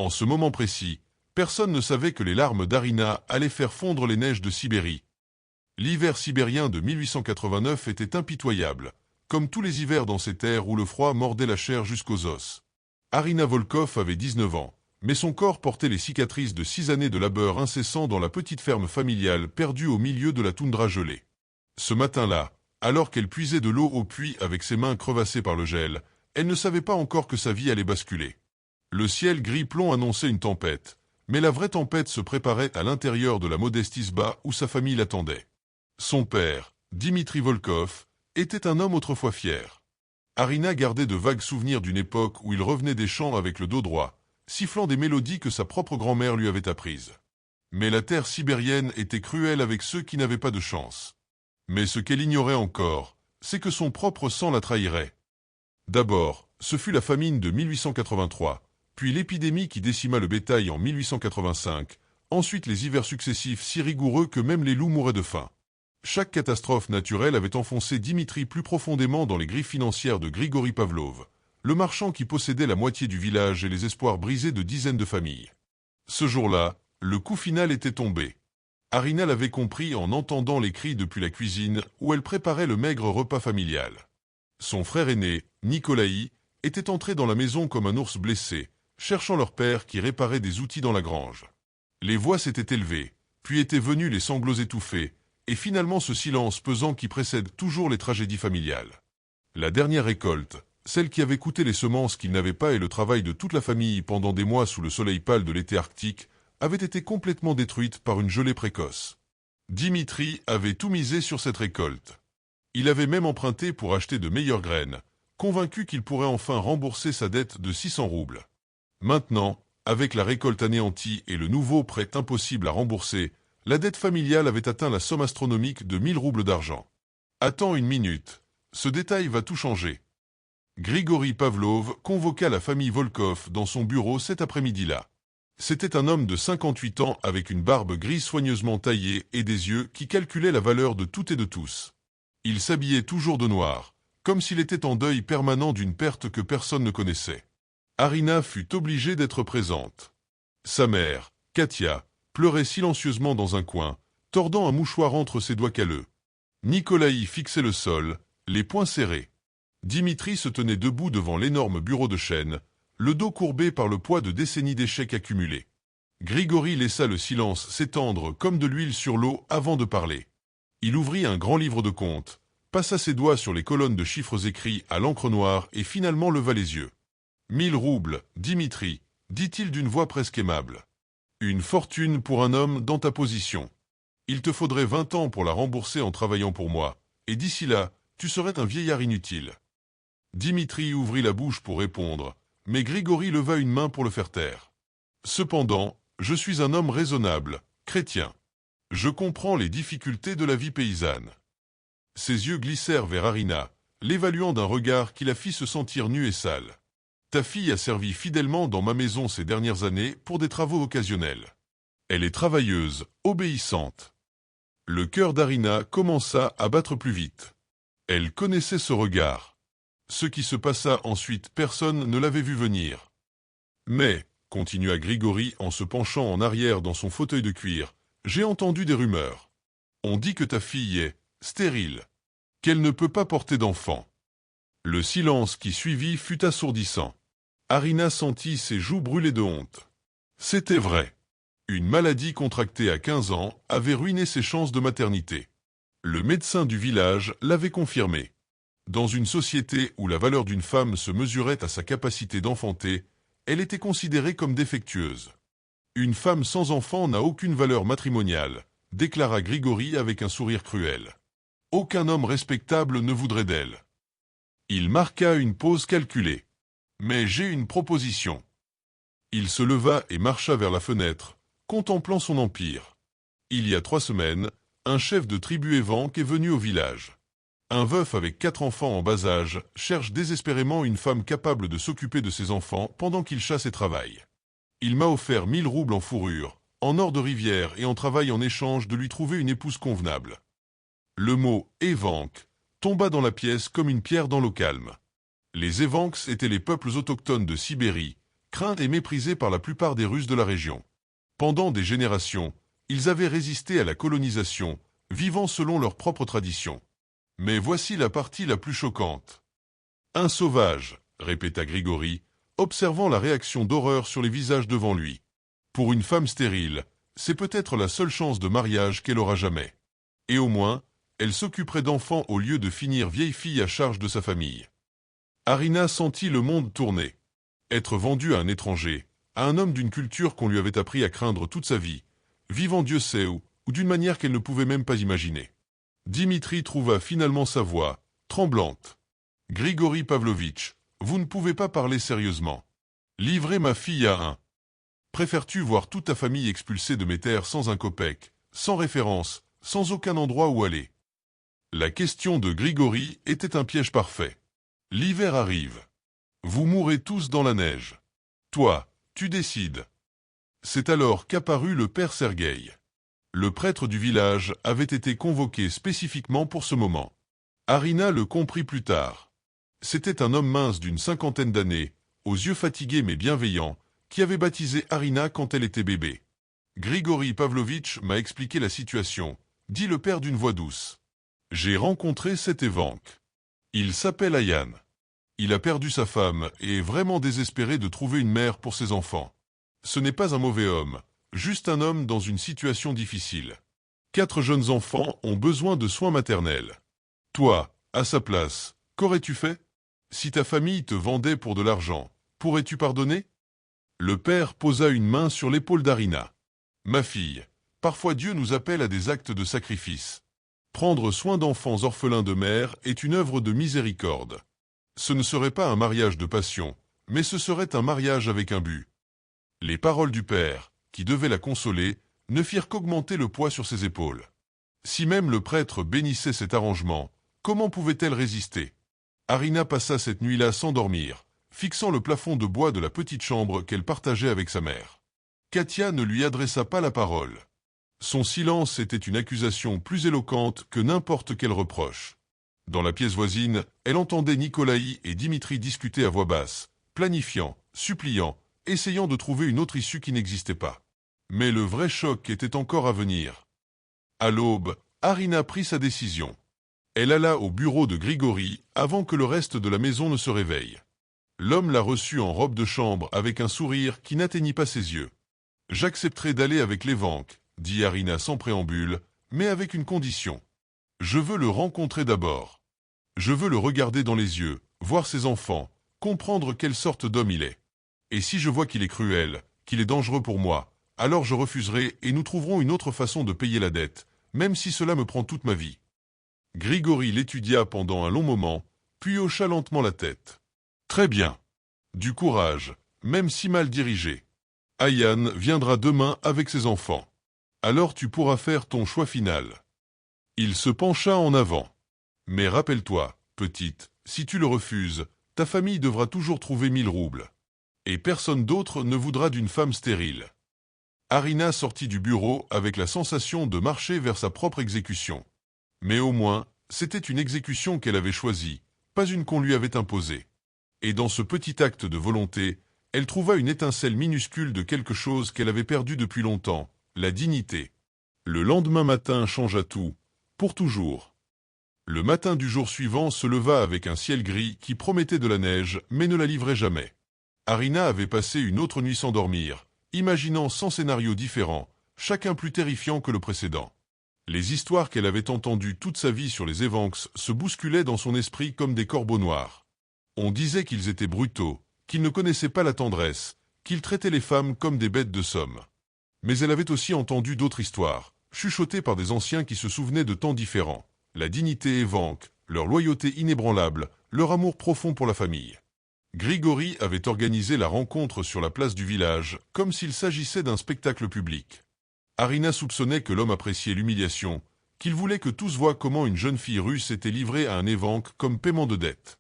En ce moment précis, personne ne savait que les larmes d'Arina allaient faire fondre les neiges de Sibérie. L'hiver sibérien de 1889 était impitoyable, comme tous les hivers dans ces terres où le froid mordait la chair jusqu'aux os. Arina Volkov avait 19 ans, mais son corps portait les cicatrices de 6 années de labeur incessant dans la petite ferme familiale perdue au milieu de la toundra gelée. Ce matin-là, alors qu'elle puisait de l'eau au puits avec ses mains crevassées par le gel, elle ne savait pas encore que sa vie allait basculer. Le ciel gris-plomb annonçait une tempête, mais la vraie tempête se préparait à l'intérieur de la modeste isba où sa famille l'attendait. Son père, Dimitri Volkov, était un homme autrefois fier. Arina gardait de vagues souvenirs d'une époque où il revenait des champs avec le dos droit, sifflant des mélodies que sa propre grand-mère lui avait apprises. Mais la terre sibérienne était cruelle avec ceux qui n'avaient pas de chance. Mais ce qu'elle ignorait encore, c'est que son propre sang la trahirait. D'abord, ce fut la famine de 1883, puis l'épidémie qui décima le bétail en 1885, ensuite les hivers successifs si rigoureux que même les loups mouraient de faim. Chaque catastrophe naturelle avait enfoncé Dimitri plus profondément dans les griffes financières de Grigori Pavlov, le marchand qui possédait la moitié du village et les espoirs brisés de dizaines de familles. Ce jour-là, le coup final était tombé. Arina l'avait compris en entendant les cris depuis la cuisine où elle préparait le maigre repas familial. Son frère aîné, Nikolaï, était entré dans la maison comme un ours blessé, cherchant leur père qui réparait des outils dans la grange. Les voix s'étaient élevées, puis étaient venus les sanglots étouffés, et finalement ce silence pesant qui précède toujours les tragédies familiales. La dernière récolte, celle qui avait coûté les semences qu'il n'avait pas et le travail de toute la famille pendant des mois sous le soleil pâle de l'été arctique, avait été complètement détruite par une gelée précoce. Dimitri avait tout misé sur cette récolte. Il avait même emprunté pour acheter de meilleures graines, convaincu qu'il pourrait enfin rembourser sa dette de 600 roubles. Maintenant, avec la récolte anéantie et le nouveau prêt impossible à rembourser, la dette familiale avait atteint la somme astronomique de 1000 roubles d'argent. Attends une minute, ce détail va tout changer. Grigori Pavlov convoqua la famille Volkov dans son bureau cet après-midi-là. C'était un homme de 58 ans avec une barbe grise soigneusement taillée et des yeux qui calculaient la valeur de tout et de tous. Il s'habillait toujours de noir, comme s'il était en deuil permanent d'une perte que personne ne connaissait. Arina fut obligée d'être présente. Sa mère, Katia, pleurait silencieusement dans un coin, tordant un mouchoir entre ses doigts calleux. Nikolaï fixait le sol, les poings serrés. Dimitri se tenait debout devant l'énorme bureau de chêne, le dos courbé par le poids de décennies d'échecs accumulés. Grigori laissa le silence s'étendre comme de l'huile sur l'eau avant de parler. Il ouvrit un grand livre de comptes, passa ses doigts sur les colonnes de chiffres écrits à l'encre noire et finalement leva les yeux. 1000 roubles, Dimitri, dit-il d'une voix presque aimable. Une fortune pour un homme dans ta position. Il te faudrait 20 ans pour la rembourser en travaillant pour moi, et d'ici là, tu serais un vieillard inutile. Dimitri ouvrit la bouche pour répondre, mais Grigori leva une main pour le faire taire. Cependant, je suis un homme raisonnable, chrétien. Je comprends les difficultés de la vie paysanne. Ses yeux glissèrent vers Arina, l'évaluant d'un regard qui la fit se sentir nue et sale. Ta fille a servi fidèlement dans ma maison ces dernières années pour des travaux occasionnels. Elle est travailleuse, obéissante. Le cœur d'Arina commença à battre plus vite. Elle connaissait ce regard. Ce qui se passa ensuite, personne ne l'avait vu venir. Mais, continua Grigori en se penchant en arrière dans son fauteuil de cuir, j'ai entendu des rumeurs. On dit que ta fille est stérile, qu'elle ne peut pas porter d'enfant. Le silence qui suivit fut assourdissant. Arina sentit ses joues brûler de honte. C'était vrai. Une maladie contractée à 15 ans avait ruiné ses chances de maternité. Le médecin du village l'avait confirmé. Dans une société où la valeur d'une femme se mesurait à sa capacité d'enfanter, elle était considérée comme défectueuse. Une femme sans enfant n'a aucune valeur matrimoniale, déclara Grigori avec un sourire cruel. Aucun homme respectable ne voudrait d'elle. Il marqua une pause calculée. Mais j'ai une proposition. Il se leva et marcha vers la fenêtre, contemplant son empire. Il y a 3 semaines, un chef de tribu évenque est venu au village. Un veuf avec 4 enfants en bas âge cherche désespérément une femme capable de s'occuper de ses enfants pendant qu'il chasse et travaille. Il m'a offert 1000 roubles en fourrure, en or de rivière et en travail en échange de lui trouver une épouse convenable. Le mot « évenque » tomba dans la pièce comme une pierre dans l'eau calme. Les Évenques étaient les peuples autochtones de Sibérie, craints et méprisés par la plupart des Russes de la région. Pendant des générations, ils avaient résisté à la colonisation, vivant selon leurs propres traditions. Mais voici la partie la plus choquante. Un sauvage, répéta Grigori, observant la réaction d'horreur sur les visages devant lui. Pour une femme stérile, c'est peut-être la seule chance de mariage qu'elle aura jamais. Et au moins, elle s'occuperait d'enfants au lieu de finir vieille fille à charge de sa famille. Arina sentit le monde tourner. Être vendue à un étranger, à un homme d'une culture qu'on lui avait appris à craindre toute sa vie, vivant Dieu sait où, ou d'une manière qu'elle ne pouvait même pas imaginer. Dimitri trouva finalement sa voix, tremblante. « Grigori Pavlovitch, vous ne pouvez pas parler sérieusement. Livrer ma fille à un. Préfères-tu voir toute ta famille expulsée de mes terres sans un kopek, sans référence, sans aucun endroit où aller ?» La question de Grigori était un piège parfait. L'hiver arrive. Vous mourrez tous dans la neige. Toi, tu décides. C'est alors qu'apparut le père Sergueï. Le prêtre du village avait été convoqué spécifiquement pour ce moment. Arina le comprit plus tard. C'était un homme mince d'une 50aine d'années, aux yeux fatigués mais bienveillants, qui avait baptisé Arina quand elle était bébé. « Grigori Pavlovitch m'a expliqué la situation », dit le père d'une voix douce. « J'ai rencontré cet évanque. Il s'appelle Ayan. Il a perdu sa femme et est vraiment désespéré de trouver une mère pour ses enfants. Ce n'est pas un mauvais homme, juste un homme dans une situation difficile. 4 jeunes enfants ont besoin de soins maternels. Toi, à sa place, qu'aurais-tu fait? Si ta famille te vendait pour de l'argent, pourrais-tu pardonner? » Le père posa une main sur l'épaule d'Arina. « Ma fille, parfois Dieu nous appelle à des actes de sacrifice. Prendre soin d'enfants orphelins de mère est une œuvre de miséricorde. Ce ne serait pas un mariage de passion, mais ce serait un mariage avec un but. » Les paroles du père, qui devait la consoler, ne firent qu'augmenter le poids sur ses épaules. Si même le prêtre bénissait cet arrangement, comment pouvait-elle résister? Arina passa cette nuit-là sans dormir, fixant le plafond de bois de la petite chambre qu'elle partageait avec sa mère. Katia ne lui adressa pas la parole. Son silence était une accusation plus éloquente que n'importe quel reproche. Dans la pièce voisine, elle entendait Nikolaï et Dimitri discuter à voix basse, planifiant, suppliant, essayant de trouver une autre issue qui n'existait pas. Mais le vrai choc était encore à venir. À l'aube, Arina prit sa décision. Elle alla au bureau de Grigori avant que le reste de la maison ne se réveille. L'homme la reçut en robe de chambre avec un sourire qui n'atteignit pas ses yeux. « J'accepterai d'aller avec l'évêque, » dit Arina sans préambule, mais avec une condition. « Je veux le rencontrer d'abord. Je veux le regarder dans les yeux, voir ses enfants, comprendre quelle sorte d'homme il est. Et si je vois qu'il est cruel, qu'il est dangereux pour moi, alors je refuserai et nous trouverons une autre façon de payer la dette, même si cela me prend toute ma vie. » Grigori l'étudia pendant un long moment, puis hocha lentement la tête. « Très bien. Du courage, même si mal dirigé. Ayan viendra demain avec ses enfants. Alors tu pourras faire ton choix final. » Il se pencha en avant. « Mais rappelle-toi, petite, si tu le refuses, ta famille devra toujours trouver 1000 roubles. Et personne d'autre ne voudra d'une femme stérile. » Arina sortit du bureau avec la sensation de marcher vers sa propre exécution. Mais au moins, c'était une exécution qu'elle avait choisie, pas une qu'on lui avait imposée. Et dans ce petit acte de volonté, elle trouva une étincelle minuscule de quelque chose qu'elle avait perdu depuis longtemps, la dignité. Le lendemain matin changea tout, pour toujours. Le matin du jour suivant se leva avec un ciel gris qui promettait de la neige, mais ne la livrait jamais. Arina avait passé une autre nuit sans dormir, imaginant 100 scénarios différents, chacun plus terrifiant que le précédent. Les histoires qu'elle avait entendues toute sa vie sur les évanques se bousculaient dans son esprit comme des corbeaux noirs. On disait qu'ils étaient brutaux, qu'ils ne connaissaient pas la tendresse, qu'ils traitaient les femmes comme des bêtes de somme. Mais elle avait aussi entendu d'autres histoires, chuchotées par des anciens qui se souvenaient de temps différents. La dignité évanque, leur loyauté inébranlable, leur amour profond pour la famille. Grigori avait organisé la rencontre sur la place du village, comme s'il s'agissait d'un spectacle public. Arina soupçonnait que l'homme appréciait l'humiliation, qu'il voulait que tous voient comment une jeune fille russe était livrée à un évanque comme paiement de dette.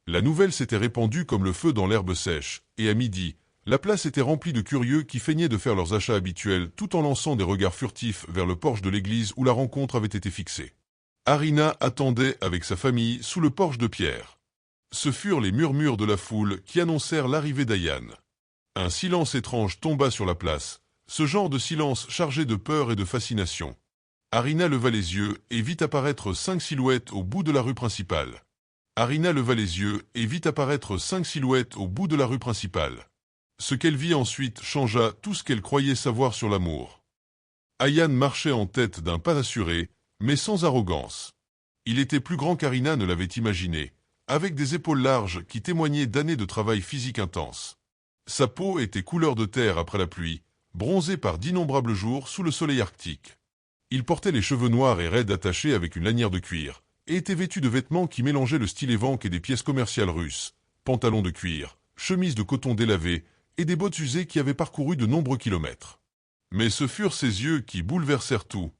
La nouvelle s'était répandue comme le feu dans l'herbe sèche, et à midi, la place était remplie de curieux qui feignaient de faire leurs achats habituels tout en lançant des regards furtifs vers le porche de l'église où la rencontre avait été fixée. Arina attendait avec sa famille sous le porche de pierre. Ce furent les murmures de la foule qui annoncèrent l'arrivée d'Ayan. Un silence étrange tomba sur la place, ce genre de silence chargé de peur et de fascination. Harina leva les yeux et vit apparaître 5 silhouettes au bout de la rue principale. Harina leva les yeux et vit apparaître 5 silhouettes au bout de la rue principale. Ce qu'elle vit ensuite changea tout ce qu'elle croyait savoir sur l'amour. Ayaan marchait en tête d'un pas assuré, mais sans arrogance. Il était plus grand qu'Harina ne l'avait imaginé, avec des épaules larges qui témoignaient d'années de travail physique intense. Sa peau était couleur de terre après la pluie, bronzée par d'innombrables jours sous le soleil arctique. Il portait les cheveux noirs et raides attachés avec une lanière de cuir, et était vêtu de vêtements qui mélangeaient le style évenque et des pièces commerciales russes, pantalons de cuir, chemises de coton délavées et des bottes usées qui avaient parcouru de nombreux kilomètres. Mais ce furent ses yeux qui bouleversèrent tout.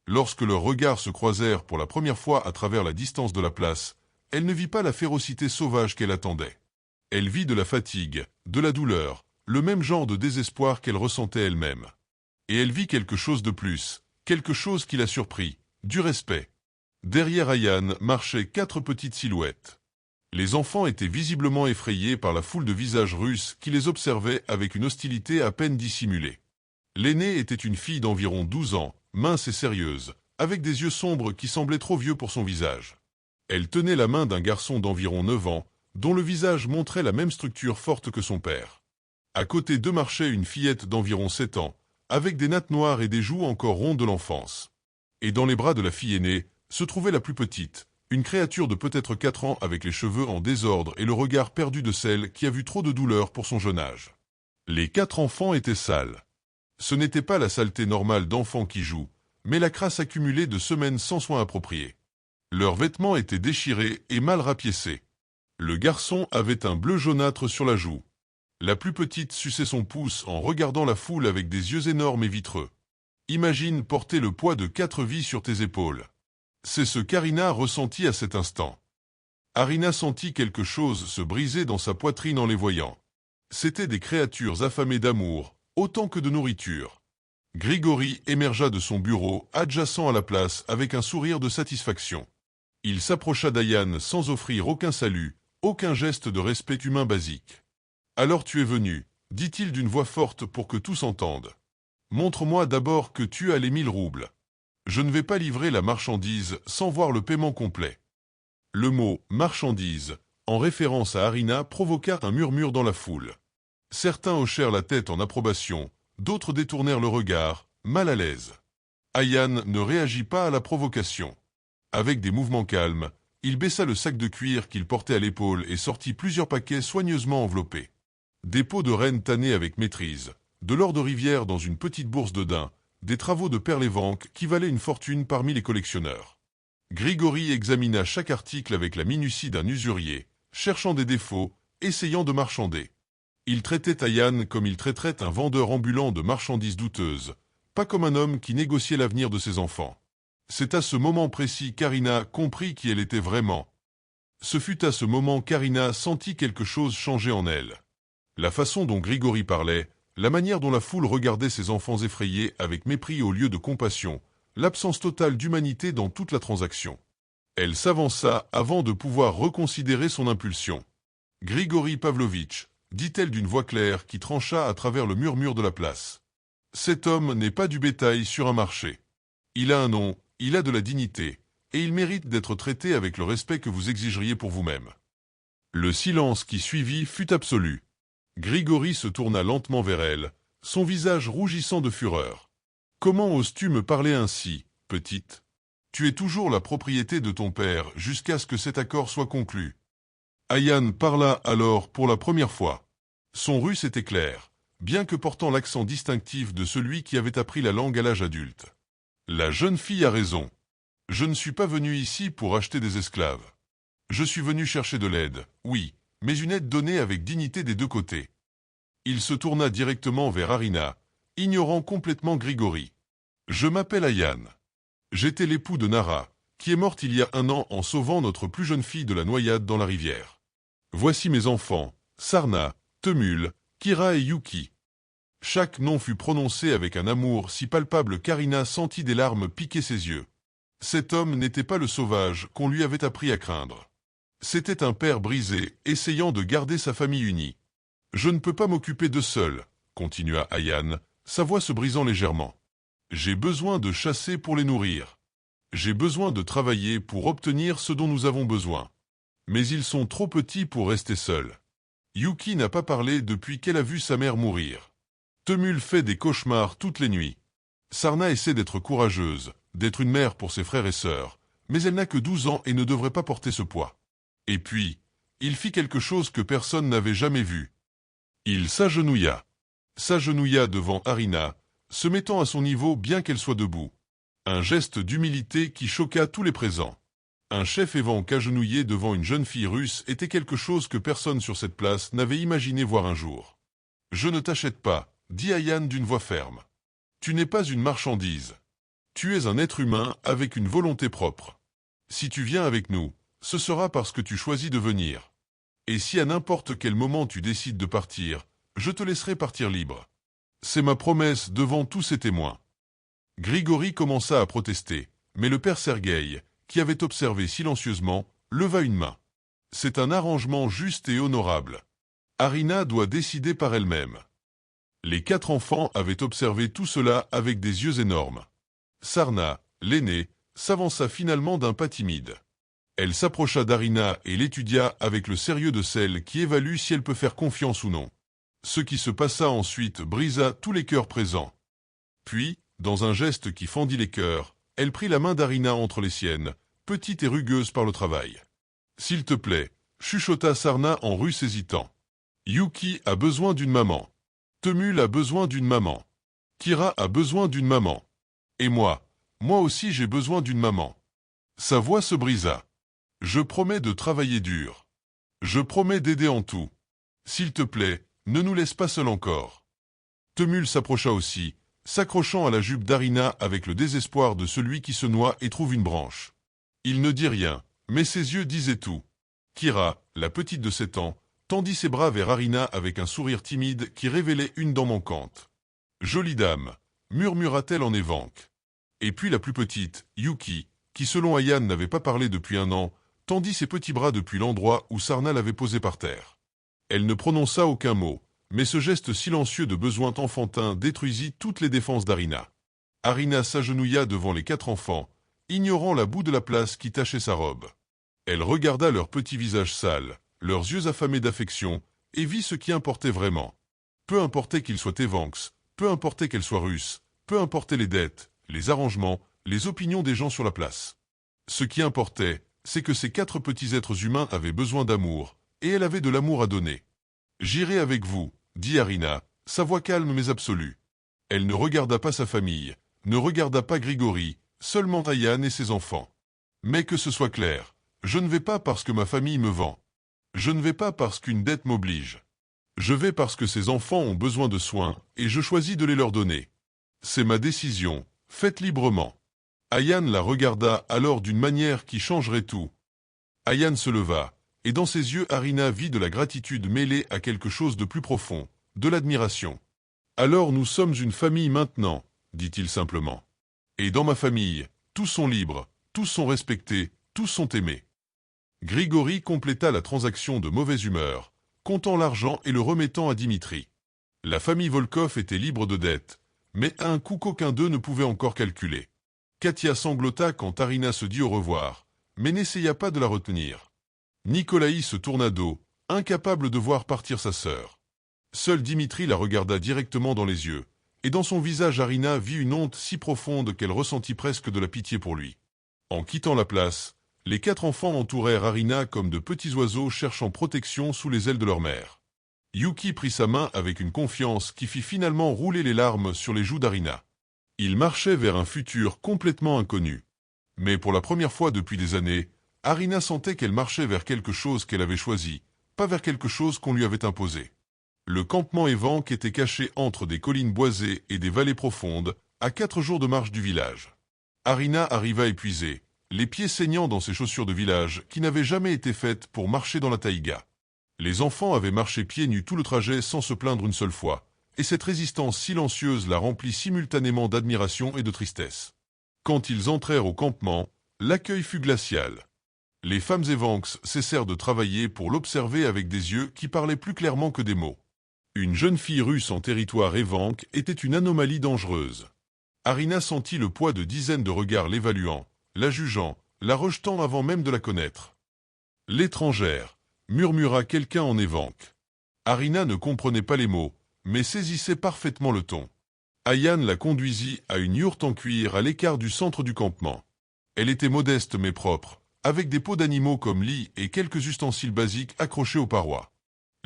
Lorsque leurs regards se croisèrent pour la première fois à travers la distance de la place, elle ne vit pas la férocité sauvage qu'elle attendait. Elle vit de la fatigue, de la douleur, le même genre de désespoir qu'elle ressentait elle-même. Et elle vit quelque chose de plus, quelque chose qui la surprit, du respect. Derrière Ayaan marchaient 4 petites silhouettes. Les enfants étaient visiblement effrayés par la foule de visages russes qui les observaient avec une hostilité à peine dissimulée. L'aînée était une fille d'environ 12 ans, mince et sérieuse, avec des yeux sombres qui semblaient trop vieux pour son visage. Elle tenait la main d'un garçon d'environ 9 ans, dont le visage montrait la même structure forte que son père. À côté d'eux marchait une fillette d'environ 7 ans, avec des nattes noires et des joues encore rondes de l'enfance. Et dans les bras de la fille aînée, se trouvait la plus petite, une créature de peut-être 4 ans avec les cheveux en désordre et le regard perdu de celle qui a vu trop de douleur pour son jeune âge. Les 4 enfants étaient sales. Ce n'était pas la saleté normale d'enfants qui jouent, mais la crasse accumulée de semaines sans soins appropriés. Leurs vêtements étaient déchirés et mal rapiécés. Le garçon avait un bleu jaunâtre sur la joue. La plus petite suçait son pouce en regardant la foule avec des yeux énormes et vitreux. Imagine porter le poids de 4 vies sur tes épaules. C'est ce qu'Harina ressentit à cet instant. Harina sentit quelque chose se briser dans sa poitrine en les voyant. C'étaient des créatures affamées d'amour, autant que de nourriture. Grigori émergea de son bureau, adjacent à la place, avec un sourire de satisfaction. Il s'approcha d'Ayaan sans offrir aucun salut, aucun geste de respect humain basique. « Alors tu es venu, dit-il d'une voix forte pour que tous entendent. Montre-moi d'abord que tu as les 1000 roubles. Je ne vais pas livrer la marchandise sans voir le paiement complet. » Le mot « marchandise », en référence à Harina, provoqua un murmure dans la foule. Certains hochèrent la tête en approbation, d'autres détournèrent le regard, mal à l'aise. Ayaan ne réagit pas à la provocation. Avec des mouvements calmes, il baissa le sac de cuir qu'il portait à l'épaule et sortit plusieurs paquets soigneusement enveloppés. Des pots de renne tannés avec maîtrise, de l'or de rivière dans une petite bourse de daim, des travaux de perles qui valaient une fortune parmi les collectionneurs. Grigori examina chaque article avec la minutie d'un usurier, cherchant des défauts, essayant de marchander. Il traitait Ayaan comme il traiterait un vendeur ambulant de marchandises douteuses, pas comme un homme qui négociait l'avenir de ses enfants. C'est à ce moment précis qu'Harina comprit qui elle était vraiment. Ce fut à ce moment qu'Harina sentit quelque chose changer en elle. La façon dont Grigori parlait, la manière dont la foule regardait ses enfants effrayés avec mépris au lieu de compassion, l'absence totale d'humanité dans toute la transaction. Elle s'avança avant de pouvoir reconsidérer son impulsion. « Grigori Pavlovitch », dit-elle d'une voix claire qui trancha à travers le murmure de la place. « Cet homme n'est pas du bétail sur un marché. Il a un nom, il a de la dignité, et il mérite d'être traité avec le respect que vous exigeriez pour vous-même. » Le silence qui suivit fut absolu. Grigori se tourna lentement vers elle, son visage rougissant de fureur. « Comment oses-tu me parler ainsi, petite? Tu es toujours la propriété de ton père jusqu'à ce que cet accord soit conclu. » Ayaan parla alors pour la première fois. Son russe était clair, bien que portant l'accent distinctif de celui qui avait appris la langue à l'âge adulte. « La jeune fille a raison. Je ne suis pas venu ici pour acheter des esclaves. Je suis venu chercher de l'aide, oui, mais une aide donnée avec dignité des deux côtés. » Il se tourna directement vers Harina, ignorant complètement Grigori. « Je m'appelle Ayaan. J'étais l'époux de Nara, qui est morte il y a 1 an en sauvant notre plus jeune fille de la noyade dans la rivière. Voici mes enfants, Sarna, Temul, Kira et Yuki. » Chaque nom fut prononcé avec un amour si palpable qu'Harina sentit des larmes piquer ses yeux. Cet homme n'était pas le sauvage qu'on lui avait appris à craindre. C'était un père brisé, essayant de garder sa famille unie. Je ne peux pas m'occuper de seul, continua Ayan, sa voix se brisant légèrement. J'ai besoin de chasser pour les nourrir. J'ai besoin de travailler pour obtenir ce dont nous avons besoin. Mais ils sont trop petits pour rester seuls. Yuki n'a pas parlé depuis qu'elle a vu sa mère mourir. Temul fait des cauchemars toutes les nuits. Sarna essaie d'être courageuse, d'être une mère pour ses frères et sœurs, mais elle n'a que 12 ans et ne devrait pas porter ce poids. Et puis, il fit quelque chose que personne n'avait jamais vu. Il s'agenouilla. S'agenouilla devant Harina, se mettant à son niveau bien qu'elle soit debout. Un geste d'humilité qui choqua tous les présents. Un chef évenque agenouillé devant une jeune fille russe était quelque chose que personne sur cette place n'avait imaginé voir un jour. « Je ne t'achète pas », dit Ayan d'une voix ferme. « Tu n'es pas une marchandise. Tu es un être humain avec une volonté propre. Si tu viens avec nous, ce sera parce que tu choisis de venir. Et si à n'importe quel moment tu décides de partir, je te laisserai partir libre. C'est ma promesse devant tous ces témoins. » Grigori commença à protester, mais le père Sergueï, qui avait observé silencieusement, leva une main. C'est un arrangement juste et honorable. Harina doit décider par elle-même. Les 4 enfants avaient observé tout cela avec des yeux énormes. Sarna, l'aînée, s'avança finalement d'un pas timide. Elle s'approcha d'Harina et l'étudia avec le sérieux de celle qui évalue si elle peut faire confiance ou non. Ce qui se passa ensuite brisa tous les cœurs présents. Puis, dans un geste qui fendit les cœurs, elle prit la main d'Harina entre les siennes, petite et rugueuse par le travail. « S'il te plaît, » chuchota Sarna en russe hésitant. « Yuki a besoin d'une maman. Temul a besoin d'une maman. Kira a besoin d'une maman. Et moi aussi j'ai besoin d'une maman. » Sa voix se brisa. « Je promets de travailler dur. Je promets d'aider en tout. S'il te plaît, ne nous laisse pas seuls encore. » Temul s'approcha aussi, s'accrochant à la jupe d'Harina avec le désespoir de celui qui se noie et trouve une branche. Il ne dit rien, mais ses yeux disaient tout. Kira, la petite de 7 ans, tendit ses bras vers Harina avec un sourire timide qui révélait une dent manquante. « Jolie dame », murmura-t-elle en évenque. Et puis la plus petite, Yuki, qui selon Ayan n'avait pas parlé depuis 1 an, tendit ses petits bras depuis l'endroit où Sarna l'avait posé par terre. Elle ne prononça aucun mot, mais ce geste silencieux de besoin enfantin détruisit toutes les défenses d'Harina. Harina s'agenouilla devant les 4 enfants, ignorant la boue de la place qui tachait sa robe. Elle regarda leurs petits visages sales, leurs yeux affamés d'affection, et vit ce qui importait vraiment. Peu importait qu'ils soient évanques, peu importait qu'elles soient russes, peu importaient les dettes, les arrangements, les opinions des gens sur la place. Ce qui importait, c'est que ces 4 petits êtres humains avaient besoin d'amour, et elle avait de l'amour à donner. « J'irai avec vous », dit Harina, sa voix calme mais absolue. Elle ne regarda pas sa famille, ne regarda pas Grigori, seulement Ayan et ses enfants. « Mais que ce soit clair, je ne vais pas parce que ma famille me vend. Je ne vais pas parce qu'une dette m'oblige. Je vais parce que ces enfants ont besoin de soins, et je choisis de les leur donner. C'est ma décision, faites librement. » Ayan la regarda alors d'une manière qui changerait tout. Ayan se leva, et dans ses yeux Harina vit de la gratitude mêlée à quelque chose de plus profond, de l'admiration. « Alors nous sommes une famille maintenant, » dit-il simplement. « Et dans ma famille, tous sont libres, tous sont respectés, tous sont aimés. » Grigori compléta la transaction de mauvaise humeur, comptant l'argent et le remettant à Dimitri. La famille Volkov était libre de dettes, mais à un coût qu'aucun d'eux ne pouvait encore calculer. Katia sanglota quand Harina se dit au revoir, mais n'essaya pas de la retenir. Nikolaï se tourna dos, incapable de voir partir sa sœur. Seul Dimitri la regarda directement dans les yeux, et dans son visage Harina vit une honte si profonde qu'elle ressentit presque de la pitié pour lui. En quittant la place, les 4 enfants entourèrent Harina comme de petits oiseaux cherchant protection sous les ailes de leur mère. Yuki prit sa main avec une confiance qui fit finalement rouler les larmes sur les joues d'Harina. Il marchait vers un futur complètement inconnu. Mais pour la première fois depuis des années, Harina sentait qu'elle marchait vers quelque chose qu'elle avait choisi, pas vers quelque chose qu'on lui avait imposé. Le campement évenque était caché entre des collines boisées et des vallées profondes, à 4 jours de marche du village. Harina arriva épuisée, les pieds saignant dans ses chaussures de village qui n'avaient jamais été faites pour marcher dans la taïga. Les enfants avaient marché pieds nus tout le trajet sans se plaindre une seule fois, et cette résistance silencieuse la remplit simultanément d'admiration et de tristesse. Quand ils entrèrent au campement, l'accueil fut glacial. Les femmes évanques cessèrent de travailler pour l'observer avec des yeux qui parlaient plus clairement que des mots. Une jeune fille russe en territoire évenque était une anomalie dangereuse. Arina sentit le poids de dizaines de regards l'évaluant, la jugeant, la rejetant avant même de la connaître. « L'étrangère », murmura quelqu'un en évenque. Arina ne comprenait pas les mots, mais saisissait parfaitement le ton. Ayan la conduisit à une yourte en cuir à l'écart du centre du campement. Elle était modeste mais propre, avec des peaux d'animaux comme lit et quelques ustensiles basiques accrochés aux parois.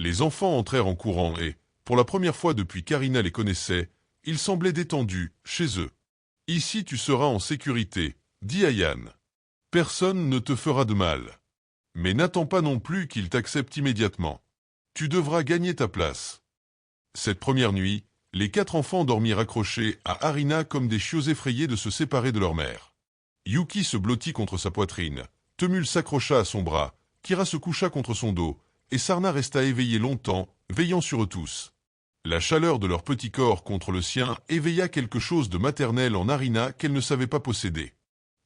Les enfants entrèrent en courant et, pour la première fois depuis qu'Arina les connaissait, ils semblaient détendus, chez eux. « Ici tu seras en sécurité, » dit Ayan. « Personne ne te fera de mal. Mais n'attends pas non plus qu'ils t'acceptent immédiatement. Tu devras gagner ta place. » Cette première nuit, les 4 enfants dormirent accrochés à Arina comme des chiots effrayés de se séparer de leur mère. Yuki se blottit contre sa poitrine, Temul s'accrocha à son bras, Kira se coucha contre son dos, et Sarna resta éveillée longtemps, veillant sur eux tous. La chaleur de leur petit corps contre le sien éveilla quelque chose de maternel en Arina qu'elle ne savait pas posséder.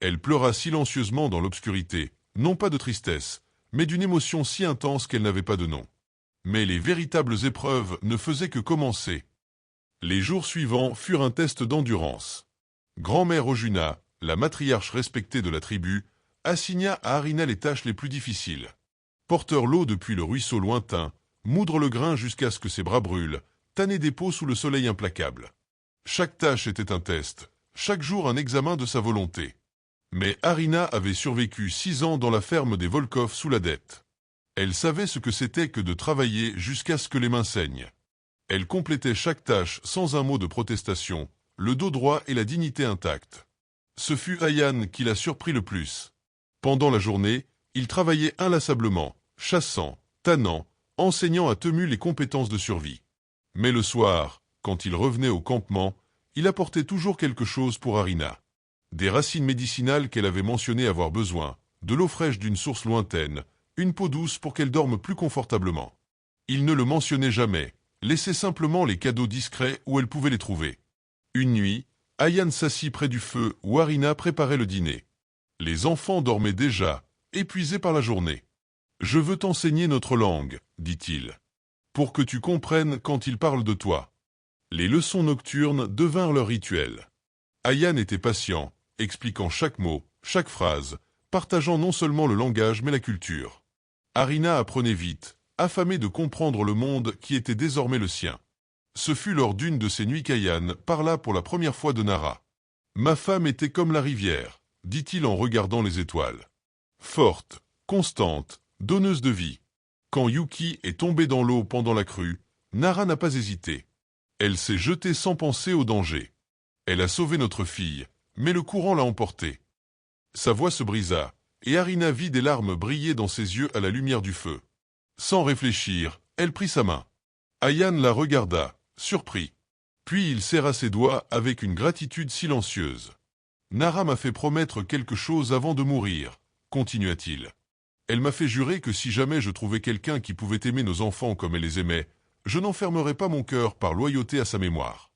Elle pleura silencieusement dans l'obscurité, non pas de tristesse, mais d'une émotion si intense qu'elle n'avait pas de nom. Mais les véritables épreuves ne faisaient que commencer. Les jours suivants furent un test d'endurance. Grand-mère Ojuna, la matriarche respectée de la tribu, assigna à Arina les tâches les plus difficiles. Porteur l'eau depuis le ruisseau lointain, moudre le grain jusqu'à ce que ses bras brûlent, tanner des peaux sous le soleil implacable. Chaque tâche était un test, chaque jour un examen de sa volonté. Mais Arina avait survécu 6 ans dans la ferme des Volkov sous la dette. Elle savait ce que c'était que de travailler jusqu'à ce que les mains saignent. Elle complétait chaque tâche sans un mot de protestation, le dos droit et la dignité intacte. Ce fut Ayan qui la surprit le plus. Pendant la journée, il travaillait inlassablement, chassant, tannant, enseignant à Temul les compétences de survie. Mais le soir, quand il revenait au campement, il apportait toujours quelque chose pour Arina. Des racines médicinales qu'elle avait mentionné avoir besoin, de l'eau fraîche d'une source lointaine, une peau douce pour qu'elle dorme plus confortablement. Il ne le mentionnait jamais, laissait simplement les cadeaux discrets où elle pouvait les trouver. Une nuit, Ayan s'assit près du feu où Arina préparait le dîner. Les enfants dormaient déjà, épuisés par la journée. « Je veux t'enseigner notre langue, » dit-il, « pour que tu comprennes quand ils parlent de toi. » Les leçons nocturnes devinrent leur rituel. Ayan était patient, expliquant chaque mot, chaque phrase, partageant non seulement le langage mais la culture. Arina apprenait vite, affamée de comprendre le monde qui était désormais le sien. Ce fut lors d'une de ces nuits qu'Ayan parla pour la première fois de Nara. « Ma femme était comme la rivière, » dit-il en regardant les étoiles. Forte, constante, donneuse de vie. Quand Yuki est tombé dans l'eau pendant la crue, Nara n'a pas hésité. Elle s'est jetée sans penser au danger. Elle a sauvé notre fille, mais le courant l'a emportée. Sa voix se brisa, et Arina vit des larmes briller dans ses yeux à la lumière du feu. Sans réfléchir, elle prit sa main. Ayan la regarda, surpris. Puis il serra ses doigts avec une gratitude silencieuse. « Nara m'a fait promettre quelque chose avant de mourir, » continua-t-il. « Elle m'a fait jurer que si jamais je trouvais quelqu'un qui pouvait aimer nos enfants comme elle les aimait, je n'enfermerais pas mon cœur par loyauté à sa mémoire. »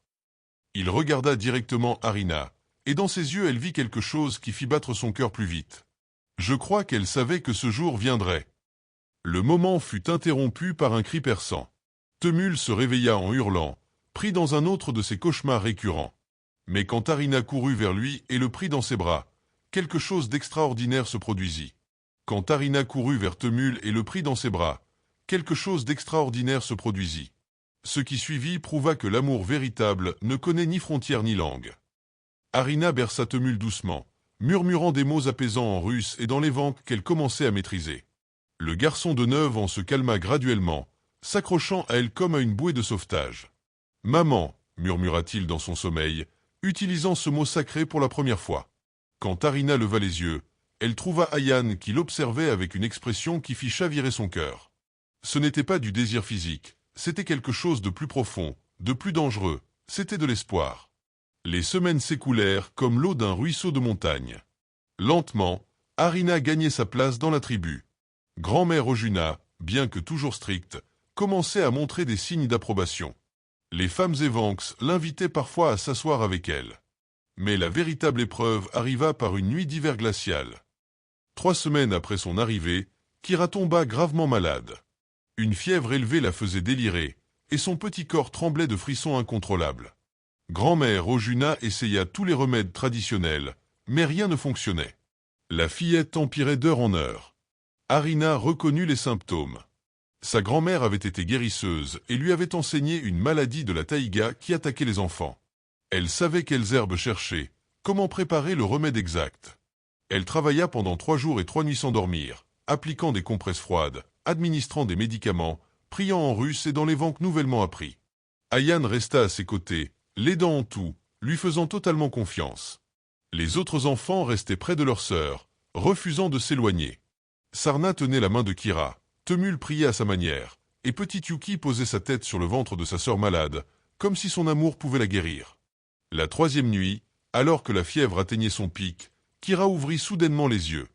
Il regarda directement Arina, et dans ses yeux elle vit quelque chose qui fit battre son cœur plus vite. Je crois qu'elle savait que ce jour viendrait. Le moment fut interrompu par un cri perçant. Temul se réveilla en hurlant, pris dans un autre de ses cauchemars récurrents. Mais quand Arina courut vers lui et le prit dans ses bras, quelque chose d'extraordinaire se produisit. Quand Arina courut vers Temul et le prit dans ses bras, quelque chose d'extraordinaire se produisit. Ce qui suivit prouva que l'amour véritable ne connaît ni frontières ni langue. Arina berça Temul doucement, murmurant des mots apaisants en russe et dans l'évenque qu'elle commençait à maîtriser. Le garçon de 9 ans se calma graduellement, s'accrochant à elle comme à une bouée de sauvetage. « Maman » murmura-t-il dans son sommeil, utilisant ce mot sacré pour la première fois. Quand Arina leva les yeux, elle trouva Ayan qui l'observait avec une expression qui fit chavirer son cœur. Ce n'était pas du désir physique, c'était quelque chose de plus profond, de plus dangereux, c'était de l'espoir. Les semaines s'écoulèrent comme l'eau d'un ruisseau de montagne. Lentement, Arina gagnait sa place dans la tribu. Grand-mère Ojuna, bien que toujours stricte, commençait à montrer des signes d'approbation. Les femmes évanques l'invitaient parfois à s'asseoir avec elles. Mais la véritable épreuve arriva par une nuit d'hiver glacial. 3 semaines après son arrivée, Kira tomba gravement malade. Une fièvre élevée la faisait délirer, et son petit corps tremblait de frissons incontrôlables. Grand-mère Rojuna essaya tous les remèdes traditionnels, mais rien ne fonctionnait. La fillette empirait d'heure en heure. Harina reconnut les symptômes. Sa grand-mère avait été guérisseuse et lui avait enseigné une maladie de la taïga qui attaquait les enfants. Elle savait quelles herbes chercher, comment préparer le remède exact. Elle travailla pendant 3 jours et 3 nuits sans dormir, appliquant des compresses froides, administrant des médicaments, priant en russe et dans les vanques nouvellement appris. Ayan resta à ses côtés, l'aidant en tout, lui faisant totalement confiance. Les autres enfants restaient près de leur sœur, refusant de s'éloigner. Sarna tenait la main de Kira, Temul priait à sa manière, et petit Yuki posait sa tête sur le ventre de sa sœur malade, comme si son amour pouvait la guérir. La 3e nuit, alors que la fièvre atteignait son pic, Kira ouvrit soudainement les yeux.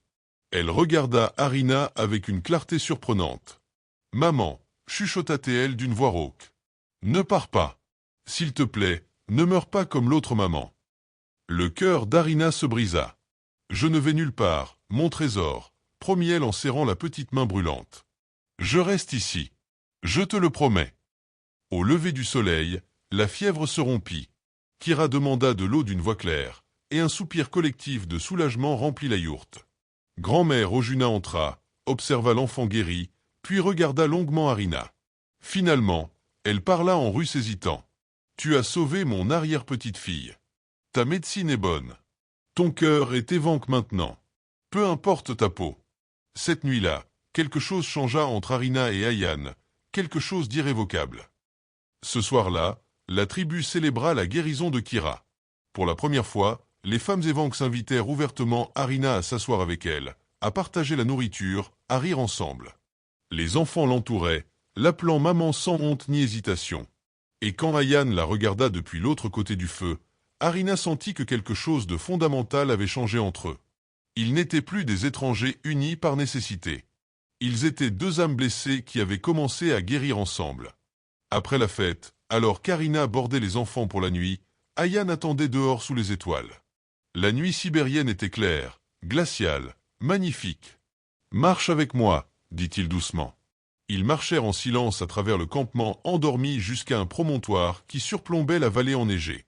Elle regarda Harina avec une clarté surprenante. « Maman » chuchota-t-elle d'une voix rauque. « Ne pars pas. S'il te plaît, ne meurs pas comme l'autre maman. » Le cœur d'Harina se brisa. « Je ne vais nulle part, mon trésor », promit-elle en serrant la petite main brûlante. « Je reste ici. Je te le promets. » Au lever du soleil, la fièvre se rompit. Kira demanda de l'eau d'une voix claire, et un soupir collectif de soulagement remplit la yourte. Grand-mère Rojuna entra, observa l'enfant guéri, puis regarda longuement Harina. Finalement, elle parla en russe hésitant. « Tu as sauvé mon arrière-petite-fille. Ta médecine est bonne. Ton cœur est évanque maintenant. Peu importe ta peau. » Cette nuit-là, quelque chose changea entre Harina et Ayan, quelque chose d'irrévocable. Ce soir-là, la tribu célébra la guérison de Kira. Pour la première fois, les femmes évanques s'invitèrent ouvertement Harina à s'asseoir avec elles, à partager la nourriture, à rire ensemble. Les enfants l'entouraient, l'appelant maman sans honte ni hésitation. Et quand Ayan la regarda depuis l'autre côté du feu, Harina sentit que quelque chose de fondamental avait changé entre eux. Ils n'étaient plus des étrangers unis par nécessité. Ils étaient 2 âmes blessées qui avaient commencé à guérir ensemble. Après la fête, alors qu'Harina bordait les enfants pour la nuit, Ayan attendait dehors sous les étoiles. La nuit sibérienne était claire, glaciale, magnifique. « Marche avec moi », dit-il doucement. Ils marchèrent en silence à travers le campement endormi jusqu'à un promontoire qui surplombait la vallée enneigée.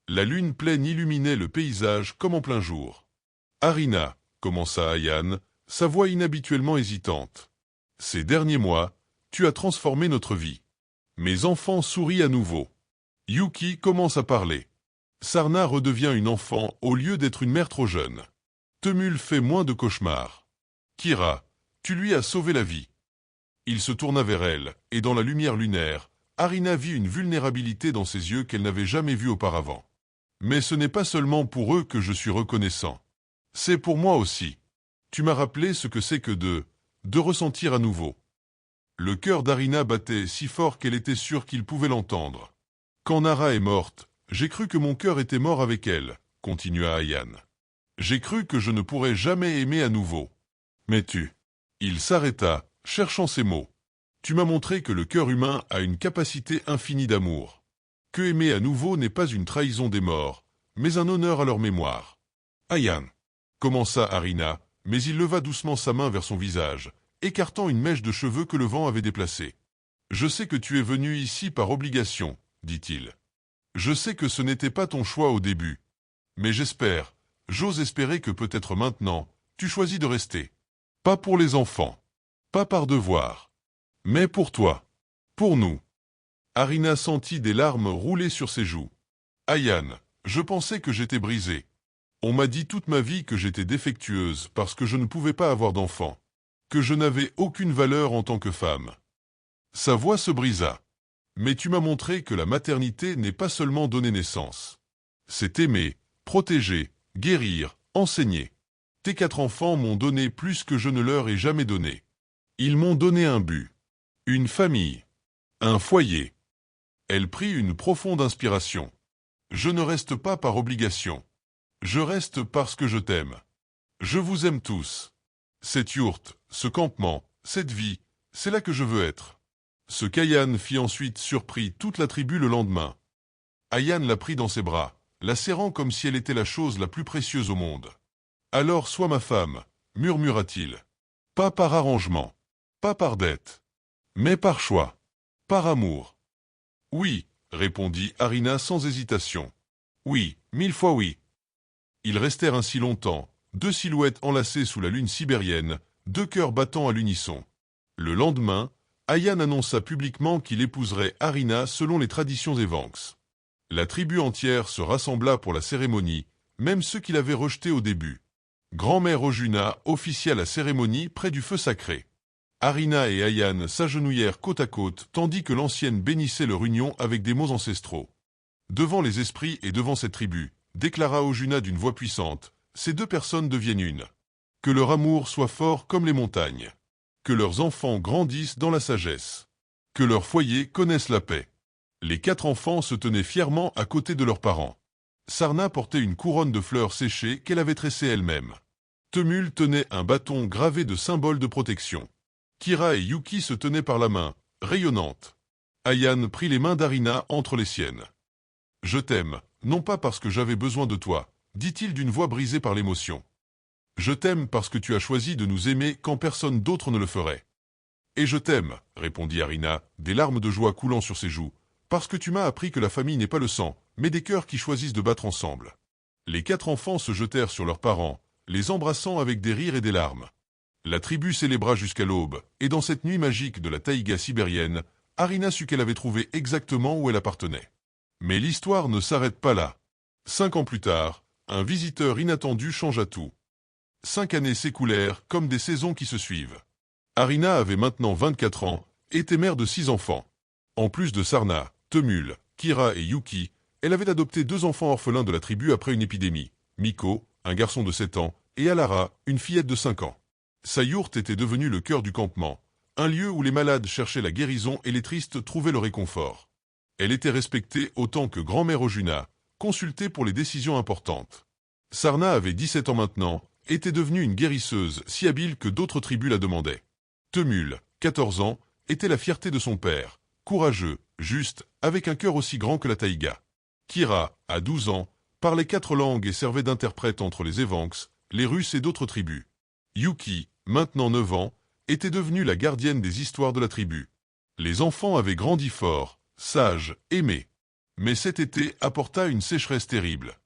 La lune pleine illuminait le paysage comme en plein jour. « Harina », commença Ayan, sa voix inhabituellement hésitante. « Ces derniers mois, tu as transformé notre vie. » Mes enfants sourient à nouveau. Yuki commence à parler. Sarna redevient une enfant au lieu d'être une mère trop jeune. Temul fait moins de cauchemars. Kira, tu lui as sauvé la vie. Il se tourna vers elle, et dans la lumière lunaire, Harina vit une vulnérabilité dans ses yeux qu'elle n'avait jamais vue auparavant. Mais ce n'est pas seulement pour eux que je suis reconnaissant. C'est pour moi aussi. Tu m'as rappelé ce que c'est que de ressentir à nouveau. Le cœur d'Harina battait si fort qu'elle était sûre qu'il pouvait l'entendre. Quand Nara est morte, j'ai cru que mon cœur était mort avec elle, continua Ayan. J'ai cru que je ne pourrais jamais aimer à nouveau. Mais tu... Il s'arrêta, cherchant ses mots. Tu m'as montré que le cœur humain a une capacité infinie d'amour. Que aimer à nouveau n'est pas une trahison des morts, mais un honneur à leur mémoire. Ayan, commença Harina, mais il leva doucement sa main vers son visage, écartant une mèche de cheveux que le vent avait déplacée. Je sais que tu es venu ici par obligation, dit-il. Je sais que ce n'était pas ton choix au début. Mais j'ose espérer que peut-être maintenant, tu choisis de rester. Pas pour les enfants. Pas par devoir. Mais pour toi. Pour nous. Harina sentit des larmes rouler sur ses joues. Ayan, je pensais que j'étais brisée. On m'a dit toute ma vie que j'étais défectueuse parce que je ne pouvais pas avoir d'enfant. Que je n'avais aucune valeur en tant que femme. Sa voix se brisa. Mais tu m'as montré que la maternité n'est pas seulement donner naissance. C'est aimer, protéger, guérir, enseigner. Tes 4 enfants m'ont donné plus que je ne leur ai jamais donné. Ils m'ont donné un but. Une famille. Un foyer. Elle prit une profonde inspiration. Je ne reste pas par obligation. Je reste parce que je t'aime. Je vous aime tous. Cette yourte, ce campement, cette vie, c'est là que je veux être. Ce qu'Ayan fit ensuite surprit toute la tribu le lendemain. Ayan la prit dans ses bras, la serrant comme si elle était la chose la plus précieuse au monde. « Alors sois ma femme », murmura-t-il. « Pas par arrangement, pas par dette, mais par choix, par amour. » Oui, répondit Arina sans hésitation. Oui, 1000 fois oui. Ils restèrent ainsi longtemps, deux silhouettes enlacées sous la lune sibérienne, deux cœurs battant à l'unisson. Le lendemain, Ayan annonça publiquement qu'il épouserait Arina selon les traditions évanques. La tribu entière se rassembla pour la cérémonie, même ceux qui l'avaient rejeté au début. Grand-mère Ojuna officia la cérémonie près du feu sacré. Arina et Ayan s'agenouillèrent côte à côte tandis que l'ancienne bénissait leur union avec des mots ancestraux. Devant les esprits et devant cette tribu, déclara Ojuna d'une voix puissante, ces deux personnes deviennent une. Que leur amour soit fort comme les montagnes. Que leurs enfants grandissent dans la sagesse. Que leurs foyers connaissent la paix. Les 4 enfants se tenaient fièrement à côté de leurs parents. Sarna portait une couronne de fleurs séchées qu'elle avait tressée elle-même. Temul tenait un bâton gravé de symboles de protection. Kira et Yuki se tenaient par la main, rayonnante. Ayan prit les mains d'Arina entre les siennes. « Je t'aime, non pas parce que j'avais besoin de toi, dit-il d'une voix brisée par l'émotion. Je t'aime parce que tu as choisi de nous aimer quand personne d'autre ne le ferait. Et je t'aime, répondit Arina, des larmes de joie coulant sur ses joues, parce que tu m'as appris que la famille n'est pas le sang, mais des cœurs qui choisissent de battre ensemble. Les 4 enfants se jetèrent sur leurs parents, les embrassant avec des rires et des larmes. La tribu célébra jusqu'à l'aube, et dans cette nuit magique de la taïga sibérienne, Arina sut qu'elle avait trouvé exactement où elle appartenait. Mais l'histoire ne s'arrête pas là. 5 ans plus tard, un visiteur inattendu changea tout. 5 années s'écoulèrent comme des saisons qui se suivent. Arina avait maintenant 24 ans, était mère de 6 enfants. En plus de Sarna, Temul, Kira et Yuki, elle avait adopté 2 enfants orphelins de la tribu après une épidémie, Miko, un garçon de 7 ans, et Alara, une fillette de 5 ans. Sa yourte était devenue le cœur du campement, un lieu où les malades cherchaient la guérison et les tristes trouvaient le réconfort. Elle était respectée autant que grand-mère Ojuna, consultée pour les décisions importantes. Sarna avait 17 ans maintenant, était devenue une guérisseuse si habile que d'autres tribus la demandaient. Temul, 14 ans, était la fierté de son père, courageux, juste, avec un cœur aussi grand que la taïga. Kira, à 12 ans, parlait 4 langues et servait d'interprète entre les Evanks, les Russes et d'autres tribus. Yuki, maintenant 9 ans, était devenue la gardienne des histoires de la tribu. Les enfants avaient grandi forts, sages, aimés. Mais cet été apporta une sécheresse terrible.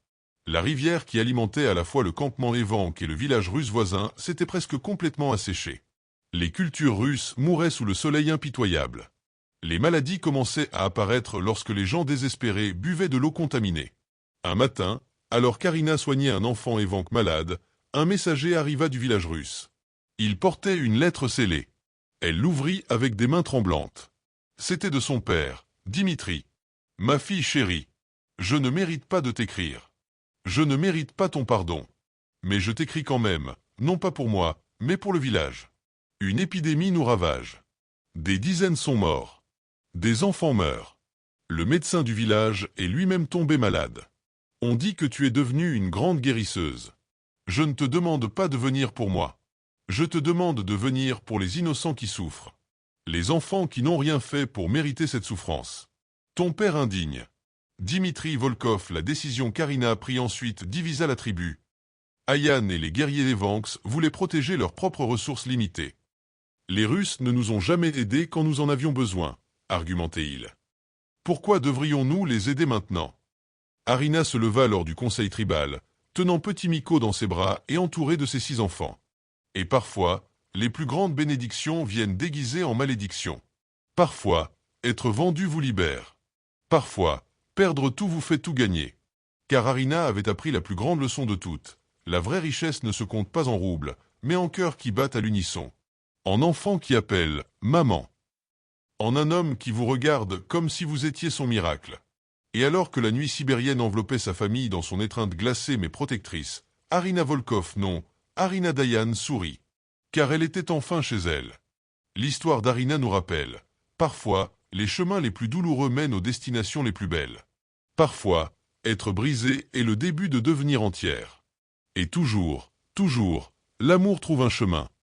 La rivière qui alimentait à la fois le campement Evank et le village russe voisin s'était presque complètement asséchée. Les cultures russes mouraient sous le soleil impitoyable. Les maladies commençaient à apparaître lorsque les gens désespérés buvaient de l'eau contaminée. Un matin, alors qu'Arina soignait un enfant Evank malade, un messager arriva du village russe. Il portait une lettre scellée. Elle l'ouvrit avec des mains tremblantes. C'était de son père, Dimitri. « Ma fille chérie, je ne mérite pas de t'écrire. Je ne mérite pas ton pardon. Mais je t'écris quand même, non pas pour moi, mais pour le village. Une épidémie nous ravage. Des dizaines sont morts. Des enfants meurent. Le médecin du village est lui-même tombé malade. On dit que tu es devenue une grande guérisseuse. Je ne te demande pas de venir pour moi. Je te demande de venir pour les innocents qui souffrent. Les enfants qui n'ont rien fait pour mériter cette souffrance. Ton père indigne. Dimitri Volkov, la décision qu'Arina prit ensuite divisa la tribu. Ayan et les guerriers des Vanks voulaient protéger leurs propres ressources limitées. Les Russes ne nous ont jamais aidés quand nous en avions besoin, argumentait-il. Pourquoi devrions-nous les aider maintenant? Arina se leva lors du conseil tribal, tenant petit Miko dans ses bras et entouré de ses 6 enfants. Et parfois, les plus grandes bénédictions viennent déguisées en malédictions. Parfois, être vendu vous libère. Parfois, perdre tout vous fait tout gagner. Car Arina avait appris la plus grande leçon de toutes. La vraie richesse ne se compte pas en roubles, mais en cœurs qui battent à l'unisson. En enfants qui appellent « maman ». En un homme qui vous regarde comme si vous étiez son miracle. Et alors que la nuit sibérienne enveloppait sa famille dans son étreinte glacée mais protectrice, Arina Volkov, non, Arina Dayan sourit. Car elle était enfin chez elle. L'histoire d'Arina nous rappelle, parfois, les chemins les plus douloureux mènent aux destinations les plus belles. Parfois, être brisé est le début de devenir entière. Et toujours, l'amour trouve un chemin.